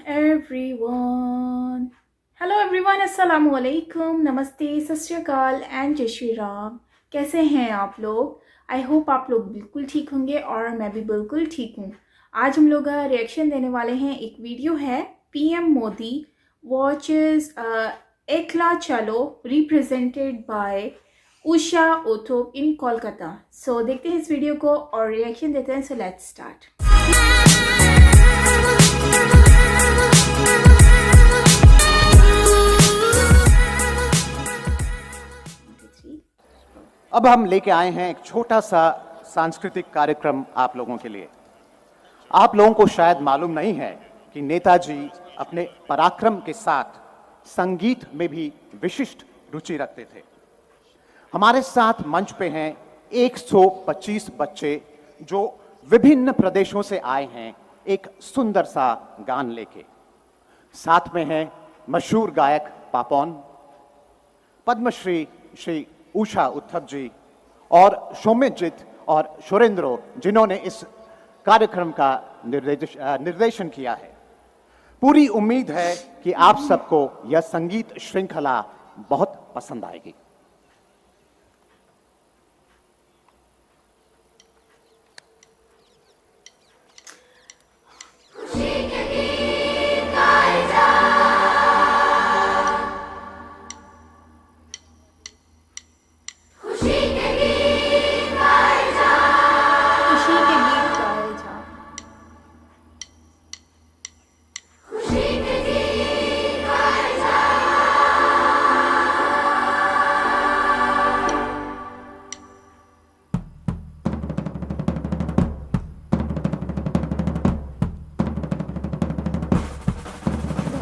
everyone. Hello everyone, अस्सलाम वालेकुम, नमस्ते, सत श्री अकाल एंड जय श्री राम। कैसे हैं आप लोग? आई होप आप लोग बिल्कुल ठीक होंगे और मैं भी बिल्कुल ठीक हूँ। आज हम लोग रिएक्शन देने वाले हैं। एक वीडियो है पीएम मोदी वॉचेस एकला चलो रिप्रेजेंटेड बाय उषा ओथोप इन कोलकाता। सो देखते हैं इस वीडियो को और रिएक्शन देते हैं। So let's start. अब हम लेके आए हैं एक छोटा सा सांस्कृतिक कार्यक्रम आप लोगों के लिए। आप लोगों को शायद मालूम नहीं है कि नेताजी अपने पराक्रम के साथ संगीत में भी विशिष्ट रुचि रखते थे। हमारे साथ मंच पे हैं 125 बच्चे जो विभिन्न प्रदेशों से आए हैं एक सुंदर सा गान लेके। साथ में हैं मशहूर गायक पापौन, पद्मश्री श्री उषा उत्थप जी और सौम्यजित और सुरेंद्रो, जिन्होंने इस कार्यक्रम का निर्देशन किया है। पूरी उम्मीद है कि आप सबको यह संगीत श्रृंखला बहुत पसंद आएगी।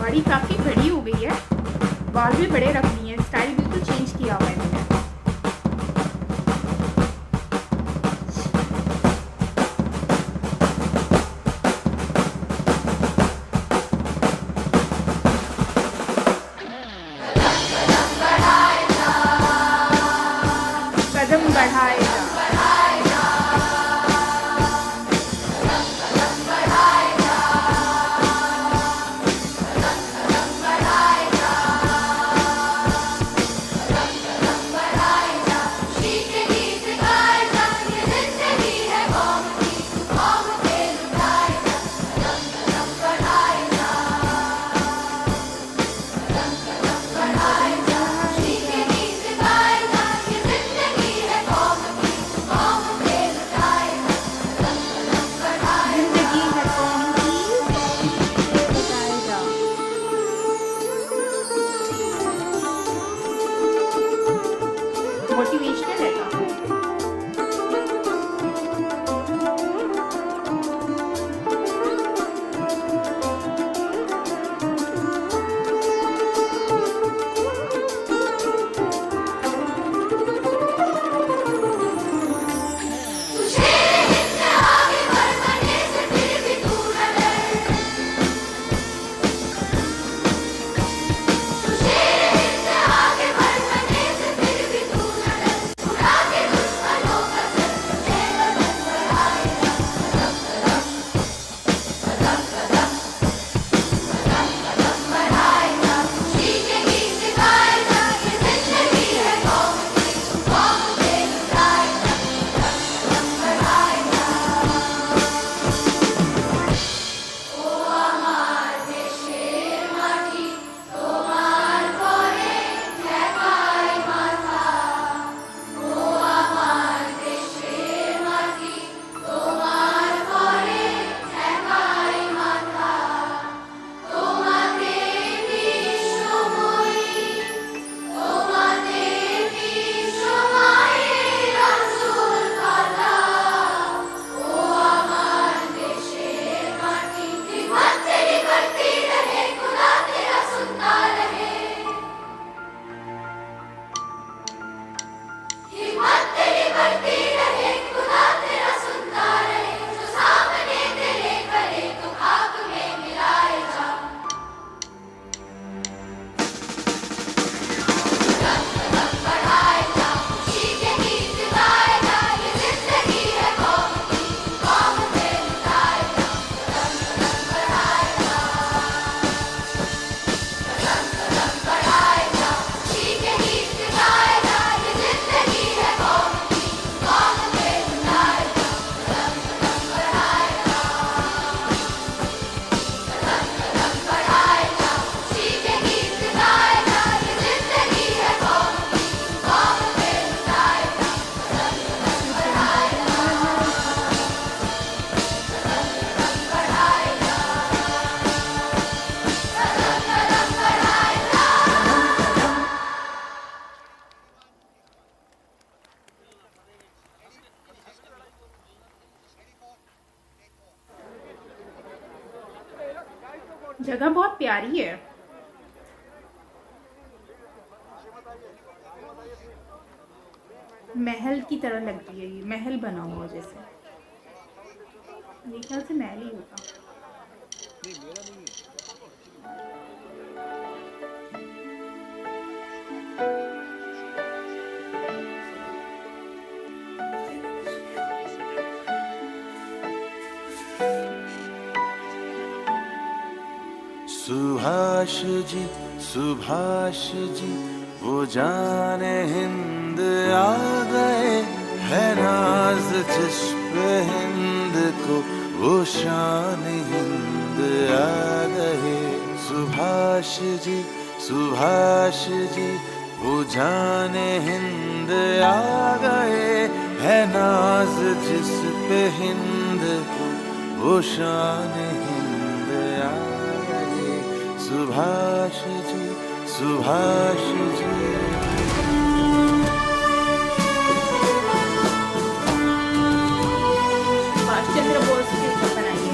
गाड़ी काफी बड़ी हो गई है, बाल भी बड़े रखनी है, स्टाइल बिल्कुल चेंज किया हुआ है मैंने। कदम बढ़ाएगा। जगह बहुत प्यारी है। महल की तरह लग रही है, ये महल बना हुआ जैसे। मेरे ख्याल से महल ही होगा। सुभाष जी वो जाने हिंद आ गए, है नाज जिस पे हिंद को वो शान हिंद आ गए। सुभाष जी वो जाने हिंद आ गए, है नाज जिस पे हिंद को वो शान हिंद आ गए। सुभाष जी सुभाष चंद्र बोस के ऊपर बनाई है।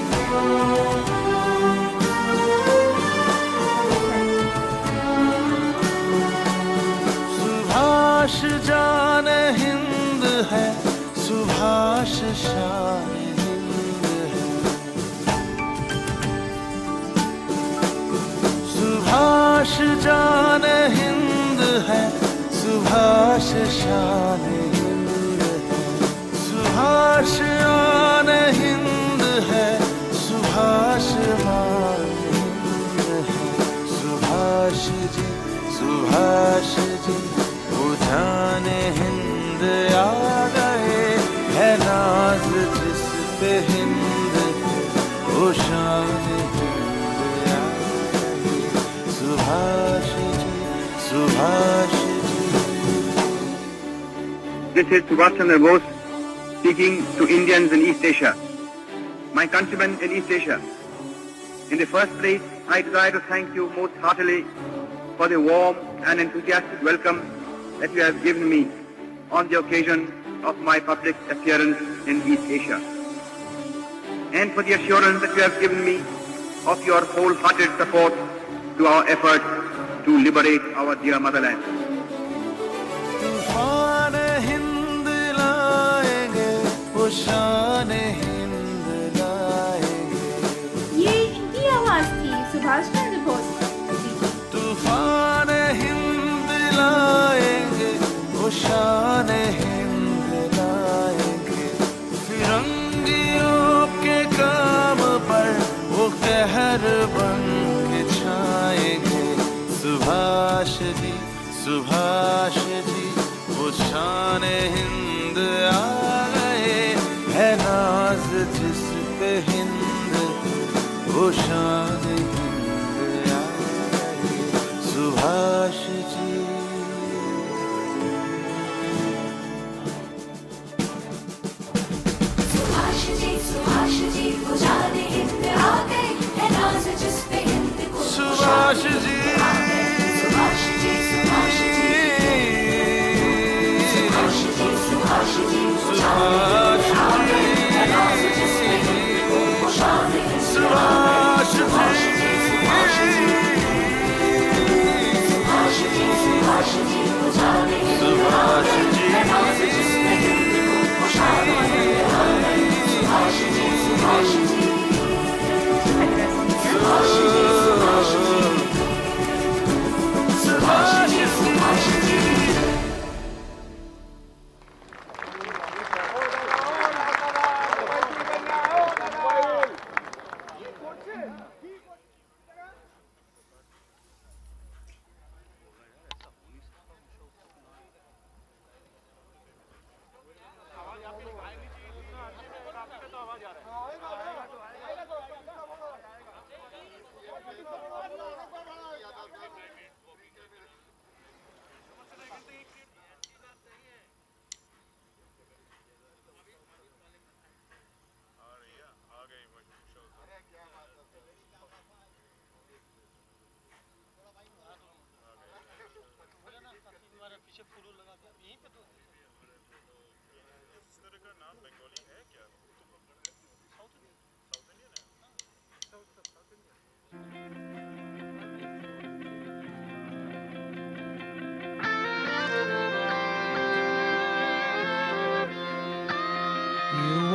सुभाष जान हिंद है, सुभाष शान हिंद है। सुभाष जान हिंद है, सुभाष शान हिंद है। सुभाष आन हिंद है, सुभाष मान हिंद है। सुभाष जी वो जाने हिंद आ गए, है नाज जिस पे हिंद वो शान हिंद आ गए। Subhash ji This is Subhash Chandra Bose speaking to Indians in East Asia. My countrymen in East Asia, in the first place, I desire to thank you most heartily for the warm and enthusiastic welcome that you have given me on the occasion of my public appearance in East Asia, and for the assurance that you have given me of your wholehearted support to our efforts to liberate our dear motherland. तूफान हिंद लाएंगे, वो शान हिंद लाएंगे। ये इनकी आवाज थी, सुभाष चंद्र बोस की। तूफान हिंद लाएंगे, वो शान हिंद लाएंगे। फिरंगियों के काम पर वो कहर बन के छाएंगे। सुभाष जी वो शान हिंद आ गए, है नाज जिस पे हिंद वो शान हिंद आ गए। सुभाष जी वो जाने हिंद आ गए, है नाज जिस पे हिंद को Subhash ji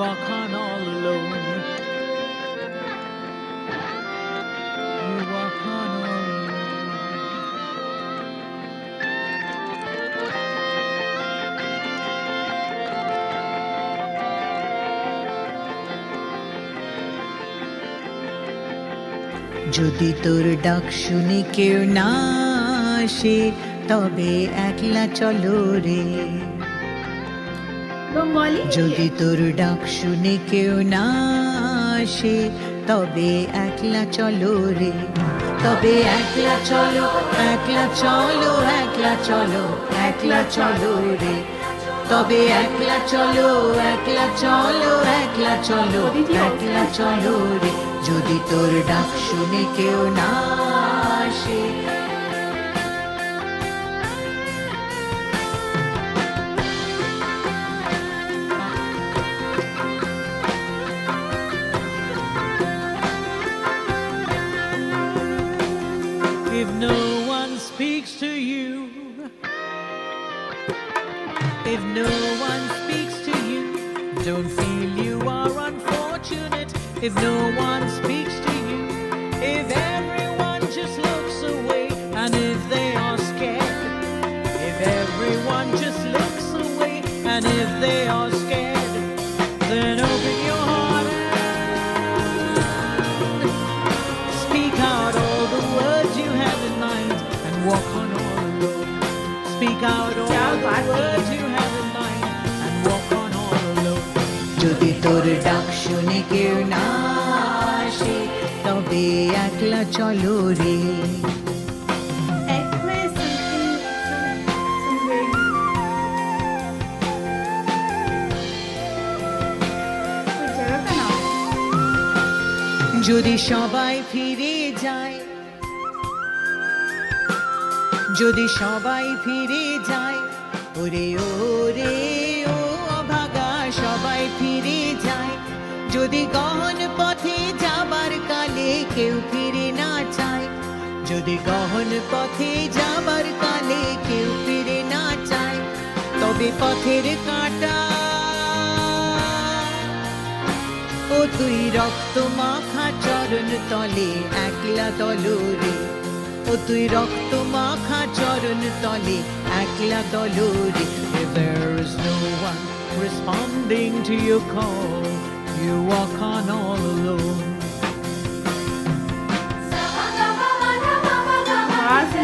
walk on all alone. You walk on all alone. যদি তোর ডাক শুনে কেউ না আসে তবে একলা চলো রে। बंगाली যদি তোর ডাক শুনে কেউ না আসে তবে একলা চলো রে। তবে একলা চলো, একলা চলো, একলা চলো, একলা চলো রে। তবে একলা চলো, একলা চলো, একলা চলো, একলা চলো রে। যদি তোর ডাক শুনে কেউ না আসে। If no one speaks to you, if no one speaks to you, don't feel you are unfortunate. If no one speaks to you, if everyone just looks away, and if they are scared, if everyone just looks away, and if they are scared, then open your heart and speak out all the words you have in mind, and walk on all alone. Speak out all the words you have in mind, and walk on all alone. যদি তোর ডাক শুনে কেউ না আসে তবে একলা চলো রে। एक में सुन रही हूँ। कोई जगह का नाम যদি সবাই ফিরে যায়, যদি সবাই ফিরে যায়, ওরে ওরে ও অভাগা সবাই ফিরে যায়। যদি গহন পথে যাবার কালে কেউ ফিরে না চায়, যদি গহন পথে যাবার কালে কেউ ফিরে না চায়, তবে পথের কাঁটা ও তুই রক্ত মাখা চরণ তলে একলা দলরে। ও তুই রক্ত মাখা চরণ তলে একলা দলরে। If there is no one responding to your call, you walk on all alone. बाहर से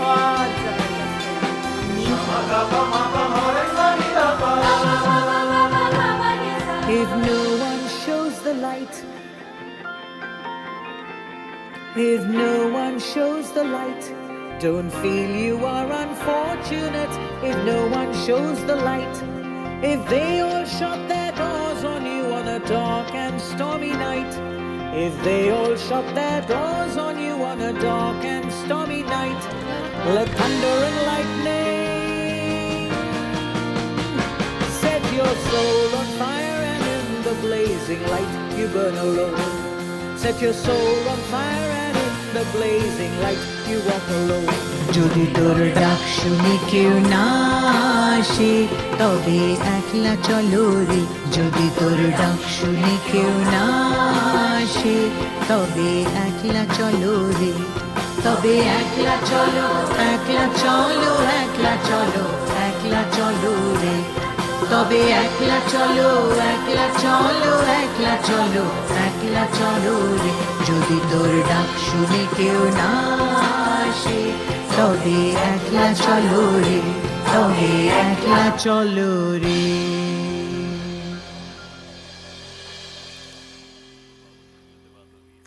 बहुत जबरदस्त है। If no one shows the light, if no one shows the light, don't feel you are unfortunate. If no one shows the light, if they all shut their doors on you on a dark and stormy night, if they all shut their doors on you on a dark and stormy night, let thunder and lightning set your soul on fire, and in the blazing light you burn alone. Set your soul on fire, and in the blazing light you walk alone. যদি তোর ডাক শুনে কেউ না আসে তবে একলা চলো রে। যদি তোর ডাক শুনে কেউ না আসে তবে একলা চলো রে। তবে একলা চলো, একলা চলো, একলা চলো, একলা চলো রে। তবে একলা চলো, একলা চলো, একলা চলো, একলা চলো রে। যদি তোর ডাক শুনে কেউ না আসে তবে একলা চলো রে। তবে একলা চলো রে।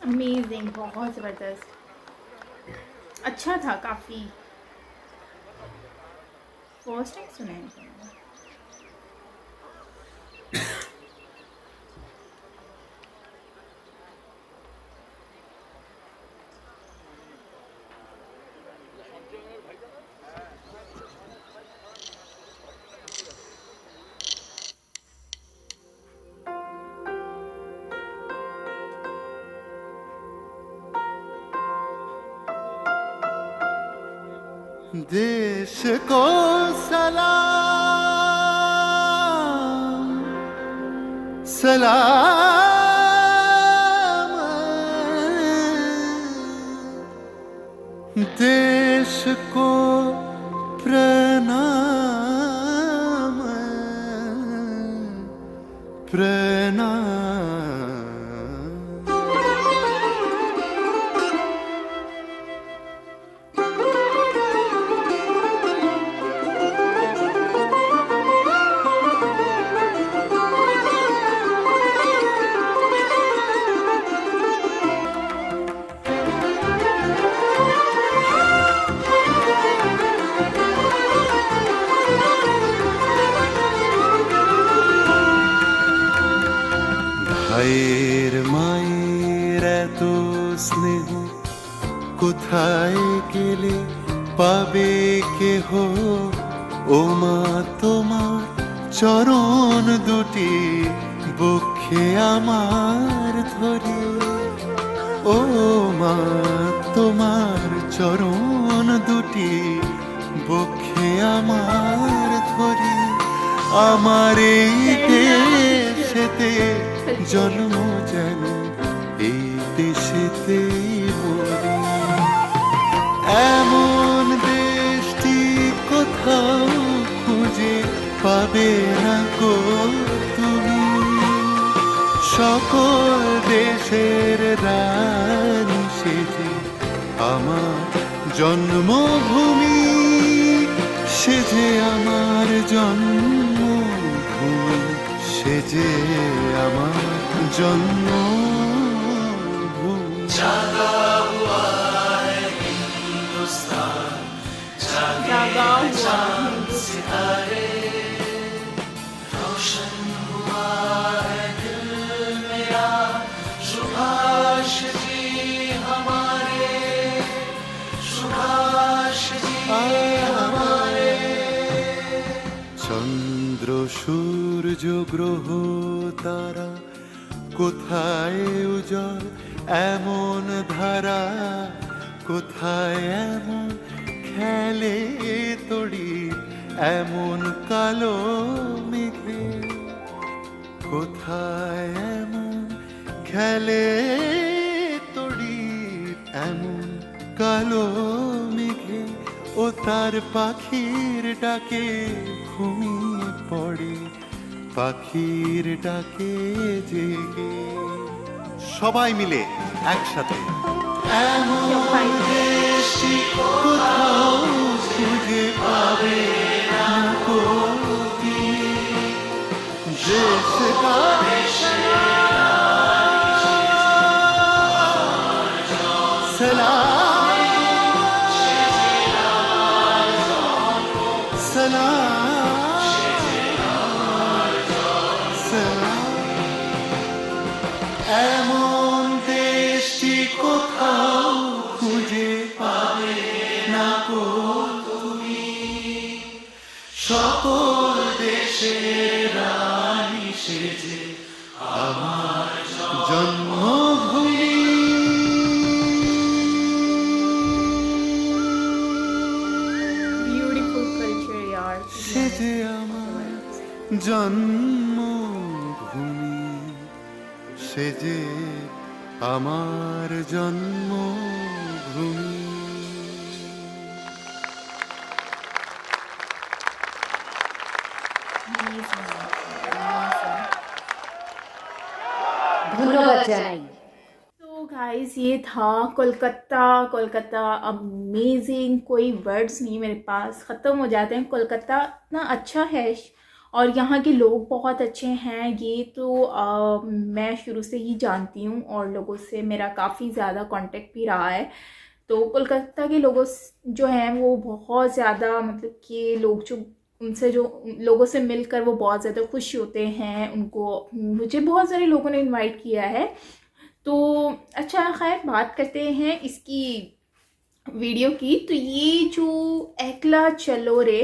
अमेजिंग, बहुत ज़बरदस्त, अच्छा था काफ़ी। फर्स्ट टाइम सुना है इनको। देश को सलाम, सलाम देश को प्रणाम प्रणाम ভাইয়ের মায়ের এত স্নেহ কোথায় গেলে পাবে কেহ ও মা তোমার চরণ দুটি বক্ষে আমার ধরে ও মা তোমার চরণ দুটি বক্ষে আমার ধরে আমার এই দেশেতে জন্ম যেন এই দেশেতে মরি এমন দেশটি কোথাও খুঁজে পাবে না গো তুমি সকল দেশের রানী সেজে আমার জন্মভূমি সেজে আমার জন্মভূমি সেজে আমার জন্মভূমি जागा हुआ চন্দ্র সূর্য গ্রহ তারা কোথায় উজ্জ্বল এমন ধারা কোথায় এমন খেলে তড়ি এমন কালো মেঘে কোথায় এমন খেলে তড়ি এমন কালো মেঘে ও তার পাখির ডাকে ঘুমিয়ে পড়ে পাখির ডাকে জেগে সবাই মিলে একসাথে এমন দেশটি কোথাও খুঁজে পাবে না গো তুমি। দেশ का এমন দেশটি কোথাও খুঁজে পাবে না গো তুমি সকল দেশের রানী সেজে আমার জন্মভূমি ब्यूटीफुल कल्चर यार সেজে আমার জন্মভূমি সেজে আমার জন্মভূমি ধন্যবাদ জানাই तो गाइस ये था कोलकाता कोलकाता अमेजिंग कोई वर्ड्स नहीं मेरे पास ख़त्म हो जाते हैं कोलकाता इतना अच्छा है और यहाँ के लोग बहुत अच्छे हैं ये तो मैं शुरू से ही जानती हूँ और लोगों से मेरा काफ़ी ज़्यादा कांटेक्ट भी रहा है तो कोलकाता के लोगों जो हैं वो बहुत ज़्यादा मतलब कि लोग जो उनसे जो लोगों से मिलकर वो बहुत ज़्यादा खुश होते हैं उनको मुझे बहुत सारे लोगों ने इनवाइट किया है तो अच्छा खैर बात करते हैं इसकी वीडियो की तो ये जो एकला चलो रे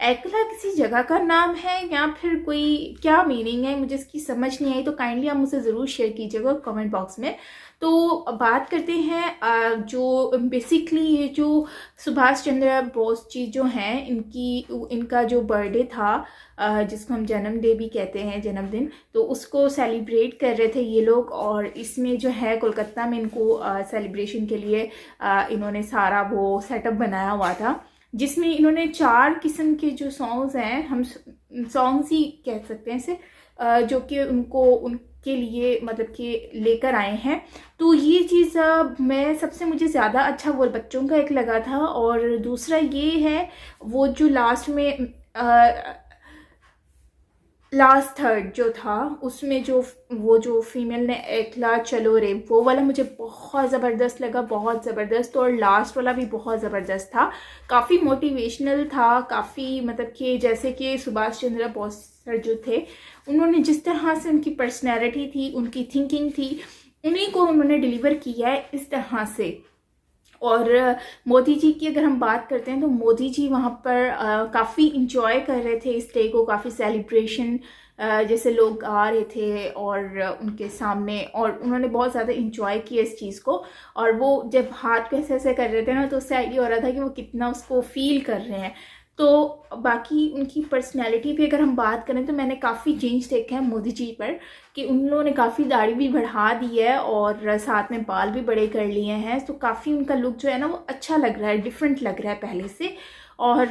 एकला किसी जगह का नाम है या फिर कोई क्या मीनिंग है, मुझे इसकी समझ नहीं आई, तो काइंडली आप मुझसे ज़रूर शेयर कीजिएगा कमेंट बॉक्स में। तो बात करते हैं जो बेसिकली ये जो सुभाष चंद्र बोस जी जो हैं, इनका जो बर्थडे था, जिसको हम जन्मदिन भी कहते हैं, जन्मदिन, तो उसको सेलिब्रेट कर रहे थे ये लोग। और इसमें जो है कोलकाता में इनको सेलिब्रेशन के लिए इन्होंने सारा वो सेटअप बनाया हुआ था, जिसमें इन्होंने 4 किस्म के जो सॉन्ग्स हैं, हम सॉन्ग्स ही कह सकते हैं इसे, जो कि उनके लिए मतलब कि लेकर आए हैं। तो ये चीज़ मैं सबसे मुझे ज़्यादा अच्छा वो बच्चों का एक लगा था। और दूसरा ये है वो जो लास्ट में लास्ट थर्ड जो था उसमें जो फीमेल ने एकला चलो रे, वो वाला मुझे बहुत ज़बरदस्त लगा, बहुत ज़बरदस्त। और लास्ट वाला भी बहुत ज़बरदस्त था, काफ़ी मोटिवेशनल था, काफ़ी मतलब कि जैसे कि सुभाष चंद्र बोस सर जो थे, उन्होंने जिस तरह से उनकी पर्सनैलिटी थी, उनकी थिंकिंग थी, उन्हीं को उन्होंने डिलीवर किया है इस तरह से। और मोदी जी की अगर हम बात करते हैं तो मोदी जी वहाँ पर काफ़ी इंजॉय कर रहे थे इस डे को, काफ़ी सेलिब्रेशन, जैसे लोग आ रहे थे और उनके सामने, और उन्होंने बहुत ज़्यादा इंजॉय किया इस चीज़ को। और वो जब हाथ को ऐसे ऐसे कर रहे थे ना, तो उससे आइडिया हो रहा था कि वो कितना उसको फील कर रहे हैं। तो बाकी उनकी पर्सनैलिटी पे अगर हम बात करें तो मैंने काफ़ी चेंज देखा है मोदी जी पर, कि उन लोगों ने काफ़ी दाढ़ी भी बढ़ा दी है और साथ में बाल भी बड़े कर लिए हैं। तो काफ़ी उनका लुक जो है ना वो अच्छा लग रहा है, डिफरेंट लग रहा है पहले से। और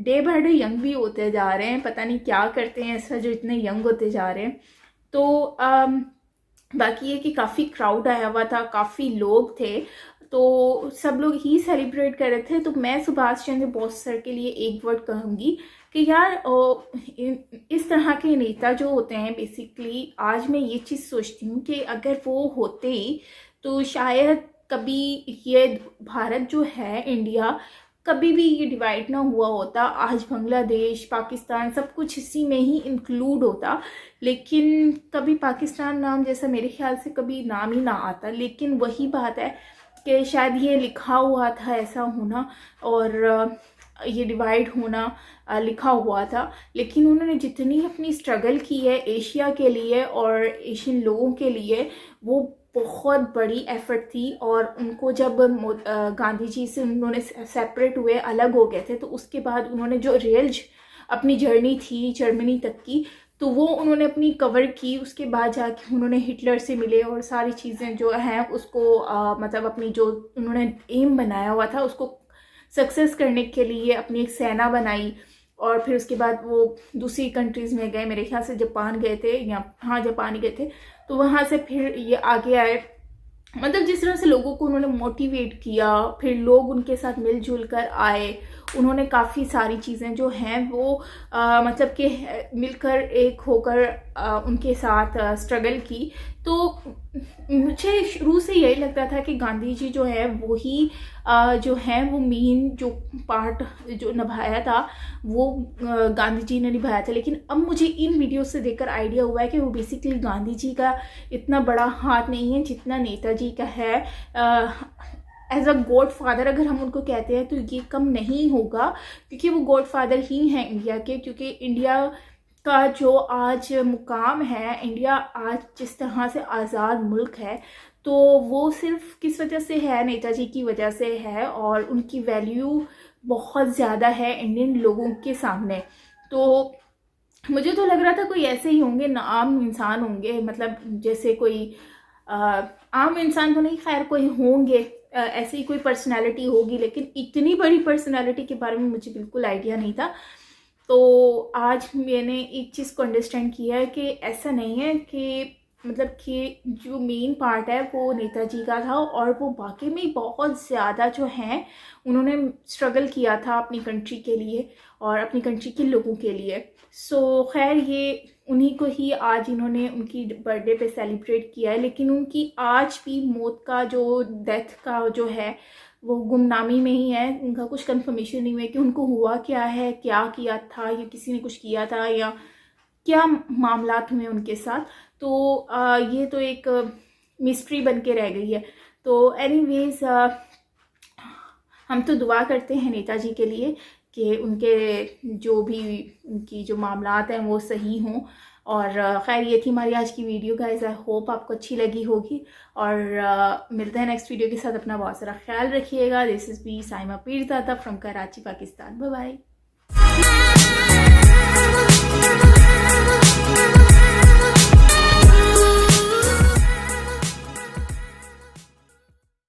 डे बाय डे यंग भी होते जा रहे हैं, पता नहीं क्या करते हैं ऐसा जो इतने यंग होते जा रहे हैं। तो बाकी ये कि काफ़ी क्राउड आया हुआ था, काफ़ी लोग थे, तो सब लोग ही सेलिब्रेट कर रहे थे। तो मैं सुभाष चंद्र बोस सर के लिए एक वर्ड कहूँगी कि यार इस तरह के नेता जो होते हैं, बेसिकली आज मैं ये चीज़ सोचती हूँ कि अगर वो होते तो शायद कभी ये भारत जो है, इंडिया, कभी भी ये डिवाइड ना हुआ होता। आज बांग्लादेश, पाकिस्तान सब कुछ इसी में ही इंक्लूड होता, लेकिन कभी पाकिस्तान नाम जैसा मेरे ख्याल से कभी नाम ही ना आता। लेकिन वही बात है कि शायद ये लिखा हुआ था ऐसा होना, और ये डिवाइड होना लिखा हुआ था। लेकिन उन्होंने जितनी अपनी स्ट्रगल की है एशिया के लिए और एशियन लोगों के लिए, वो बहुत बड़ी एफर्ट थी। और उनको जब गांधी जी से उन्होंने सेपरेट हुए, अलग हो गए थे, तो उसके बाद उन्होंने जो रियल अपनी जर्नी थी जर्मनी तक की, तो वो उन्होंने अपनी कवर की। उसके बाद जाके उन्होंने हिटलर से मिले और सारी चीज़ें जो हैं उसको मतलब अपनी जो उन्होंने एम बनाया हुआ था उसको सक्सेस करने के लिए अपनी एक सेना बनाई। और फिर उसके बाद वो दूसरी कंट्रीज़ में गए, मेरे ख्याल से जापान गए थे, या हाँ जापान गए थे। तो वहाँ से फिर ये आगे आए, मतलब जिस तरह से लोगों को उन्होंने मोटिवेट किया, फिर लोग उनके साथ मिलजुल कर आए। उन्होंने काफ़ी सारी चीज़ें जो हैं वो मतलब कि मिलकर एक होकर उनके साथ स्ट्रगल की। तो मुझे शुरू से यही लगता था कि गांधी जी जो है वो ही जो है वो मेन जो पार्ट जो निभाया था वो गांधी जी ने निभाया था। लेकिन अब मुझे इन वीडियो से देखकर आइडिया हुआ है कि वो बेसिकली गांधी जी का इतना बड़ा हाथ नहीं है जितना नेताजी का है। एज अ गॉड फादर अगर हम उनको कहते हैं तो ये कम नहीं होगा, क्योंकि वो गॉड फादर ही हैं इंडिया के। क्योंकि इंडिया का जो आज मुकाम है, इंडिया आज जिस तरह से आज़ाद मुल्क है, तो वो सिर्फ किस वजह से है, नेताजी की वजह से है। और उनकी वैल्यू बहुत ज़्यादा है इंडियन लोगों के सामने। तो मुझे तो लग रहा था कोई ऐसे ही होंगे, ना आम इंसान होंगे, मतलब जैसे कोई आम इंसान तो नहीं, खैर कोई होंगे, ऐसी ही कोई पर्सनालिटी होगी। लेकिन इतनी बड़ी पर्सनालिटी के बारे में मुझे बिल्कुल आइडिया नहीं था। तो आज मैंने एक चीज़ को अंडरस्टैंड किया है कि ऐसा नहीं है कि मतलब कि जो मेन पार्ट है वो नेताजी का था, और वो वाकई में बहुत ज़्यादा जो हैं उन्होंने स्ट्रगल किया था अपनी कंट्री के लिए और अपनी कंट्री के लोगों के लिए। सो खैर ये उन्हीं को ही आज इन्होंने उनकी बर्थडे पे सेलिब्रेट किया है। लेकिन उनकी आज भी मौत का जो डेथ का जो है वो गुमनामी में ही है। उनका कुछ कंफर्मेशन नहीं हुआ कि उनको हुआ क्या है, क्या किया था, या किसी ने कुछ किया था, या क्या मामलात हुए उनके साथ। तो ये तो एक मिस्ट्री बन के रह गई है। तो एनीवेज हम तो दुआ करते हैं नेताजी के लिए कि उनके जो भी उनकी जो मामलात हैं वो सही हों। और खैर ये थी हमारी आज की वीडियो गाइस। आई होप आपको अच्छी लगी होगी और मिलते हैं नेक्स्ट वीडियो के साथ। अपना बहुत सारा ख्याल रखिएगा। This is B Saima Peerzada from Karachi, Pakistan. Bye bye.